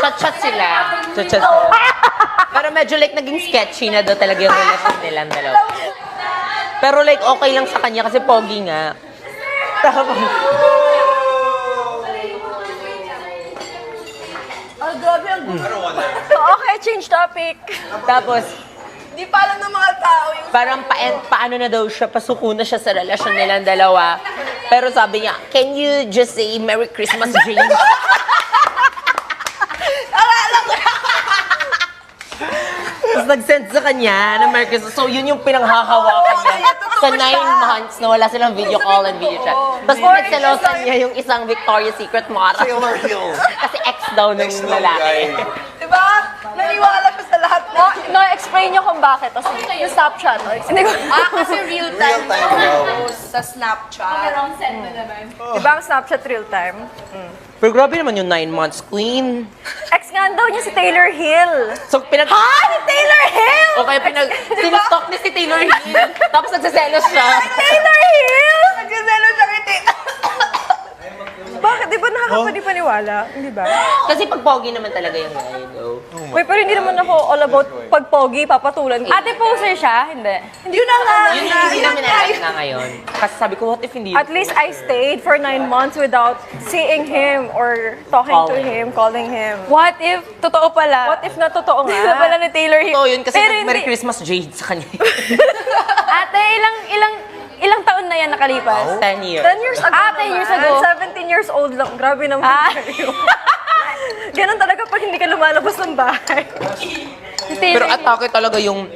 Chat-chat sila. Chat-chat sila. Pero medyo like naging sketchy na daw talaga yung relasyon nilang dalawa. Pero like okay lang sa kanya kasi pogi nga. Tapos, Grabe ang Okay, change topic. tapos Di pa alam ng mga tao yung... parang paano na daw siya, pasuko na siya sa relasyon nilang dalawa. Pero sabi niya, can you just say Merry Christmas, Jane? Tapos nag-send sa kanya ng Merry Christmas. So yun yung pinanghahawakan niya. Sa 9 months na wala silang video call and video chat. Tapos pinagselosan niya yung isang Victoria's Secret Mara. Taylor Hill. Kasi ex daw ng lalaki. Diba? Naniwala ko sa lahat na... No, explain nyo kung bakit. Tapos yung Snapchat. Hindi ko... Kasi real-time Real-time daw. post sa Snapchat. Diba ang Snapchat real time? Pero grabe naman yung 9 months, queen. Ex nga daw niya si Taylor Hill. So pinag... Ha? Si Taylor Hill? Okay, sinustok ni si Taylor Hill. Tapos nagsaselos siya. Taylor Hill? Nagkaselo siya kay Bakit? Di ba nakakapaniwala? Hindi ba? Kasi pag pogi naman talaga yung guy, though. Wait, pero hindi naman ako all about pag pogi, papatulan. Ate poser siya? Hindi. Hindi na nga. Hindi namin alam na ngayon. Kasi sabi ko, what if hindi? At least I stayed for 9 months without seeing him or talking to him, calling him. What if, totoo pala? What if na totoo Hindi na nga? pala ni Taylor Hill. Totoo yun kasi Pero Merry hindi- Christmas Jade sa kanya. Ate, ilang taon na yan nakalipas? 10 years. 10 years ago 10 years ago. 17 years old lang. Grabe naman Ah. kayo. Ganun talaga pag hindi ka lumalabas ng bahay. Si Taylor Pero atake talaga yung